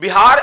बिहार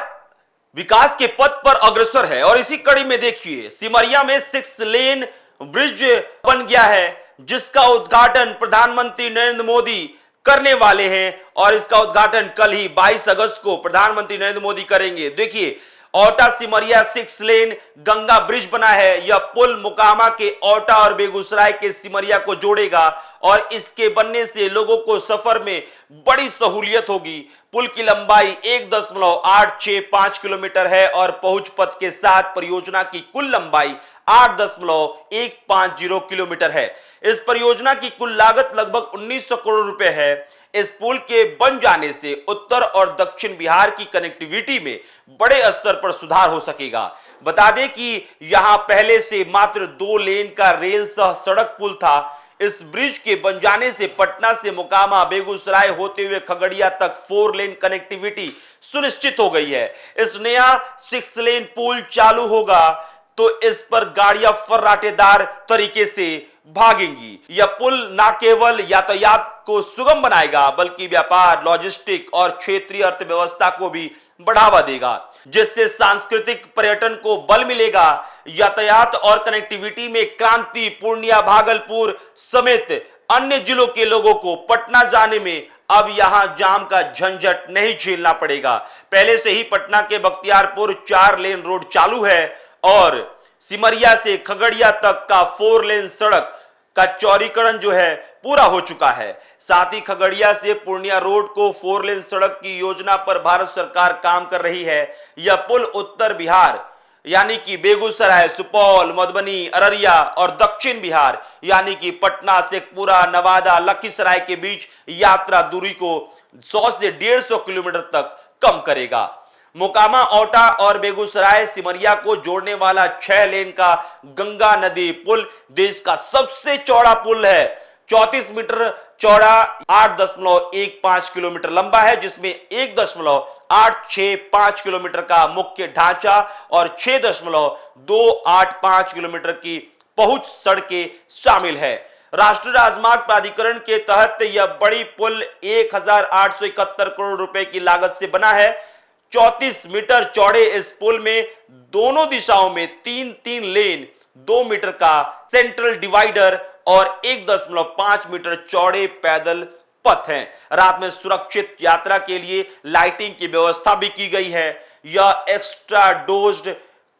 विकास के पथ पर अग्रसर है और इसी कड़ी में देखिए सिमरिया में 6 लेन ब्रिज बन गया है, जिसका उद्घाटन प्रधानमंत्री नरेंद्र मोदी करने वाले हैं और इसका उद्घाटन कल ही 22 अगस्त को प्रधानमंत्री नरेंद्र मोदी करेंगे। देखिए, औटा सिमरिया 6 लेन गंगा ब्रिज बना है। यह पुल मोकामा के औटा और बेगूसराय के सिमरिया को जोड़ेगा और इसके बनने से लोगों को सफर में बड़ी सहूलियत होगी। पुल की लंबाई 1.865 किलोमीटर है और पहुंच पथ के साथ परियोजना की कुल लंबाई 8.150 किलोमीटर है। इस परियोजना की कुल लागत लगभग 1900 करोड़ रुपए है। इस पुल के बन जाने से उत्तर और दक्षिण बिहार की कनेक्टिविटी में बड़े स्तर पर सुधार हो सकेगा। बता दें कि यहां पहले से मात्र 2 लेन का रेल सह सड़क पुल था। इस ब्रिज के बन जाने से पटना से मोकामा, बेगूसराय होते हुए खगड़िया तक 4 लेन कनेक्टिविटी सुनिश्चित हो गई है। इस नया 6 लेन पुल चालू होगा तो इस पर गाड़ियां फर्राटेदार तरीके से भागेंगी। यह पुल न केवल यातायात को सुगम बनाएगा बल्कि व्यापार, लॉजिस्टिक और क्षेत्रीय अर्थव्यवस्था को भी बढ़ावा देगा, जिससे सांस्कृतिक पर्यटन को बल मिलेगा। यातायात और कनेक्टिविटी में क्रांति, पूर्णिया, भागलपुर समेत अन्य जिलों के लोगों को पटना जाने में अब यहां जाम का झंझट नहीं झेलना पड़ेगा। पहले से ही पटना के बख्तियारपुर 4 लेन रोड चालू है और सिमरिया से खगड़िया तक का 4 लेन सड़क का चौड़ीकरण जो है पूरा हो चुका है। साथ ही खगड़िया से पूर्णिया रोड को 4 लेन सड़क की योजना पर भारत सरकार काम कर रही है। यह पुल उत्तर बिहार यानी कि बेगूसराय, सुपौल, मधुबनी, अररिया और दक्षिण बिहार यानी कि पटना, शेखपुरा, नवादा, लखीसराय के बीच यात्रा दूरी को 100 से 150 किलोमीटर तक कम करेगा। मोकामा, औटा और बेगूसराय सिमरिया को जोड़ने वाला 6 लेन का गंगा नदी पुल देश का सबसे चौड़ा पुल है। 34 मीटर चौड़ा, 8.15 किलोमीटर लंबा है, जिसमें 1.865 किलोमीटर का मुख्य ढांचा और 6.285 किलोमीटर की पहुंच सड़कें शामिल है। राष्ट्रीय राजमार्ग प्राधिकरण के तहत यह बड़ी पुल 1871 करोड़ रुपए की लागत से बना है। 34 मीटर चौड़े इस पुल में दोनों दिशाओं में 3-3 लेन, 2 मीटर का सेंट्रल डिवाइडर और 1.5 मीटर चौड़े पैदल पथ हैं। रात में सुरक्षित यात्रा के लिए लाइटिंग की व्यवस्था भी की गई है। यह extra dozed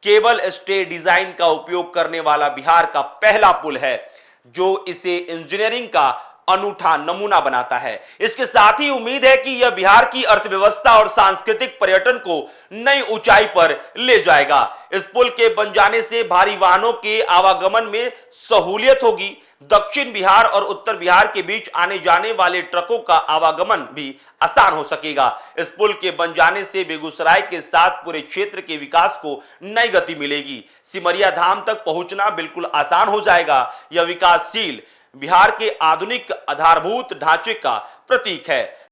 cable stay design का उपयोग करने वाला बिहार का पहला पुल है, जो इसे इंजीनियरिंग का अनूठा नमूना बनाता है। इसके साथ ही उम्मीद है कि यह बिहार की अर्थव्यवस्था और सांस्कृतिक पर्यटन को नई ऊंचाई पर ले जाएगा। इस पुल के बन जाने से भारी वाहनों के आवागमन में सहूलियत होगी। दक्षिण बिहार और उत्तर बिहार के बीच आने जाने वाले ट्रकों का आवागमन भी आसान हो सकेगा। इस पुल के बन जाने से बेगूसराय के साथ पूरे क्षेत्र के विकास को नई गति मिलेगी। सिमरिया धाम तक पहुंचना बिल्कुल आसान हो जाएगा। यह विकासशील बिहार के आधुनिक आधारभूत ढांचे का प्रतीक है।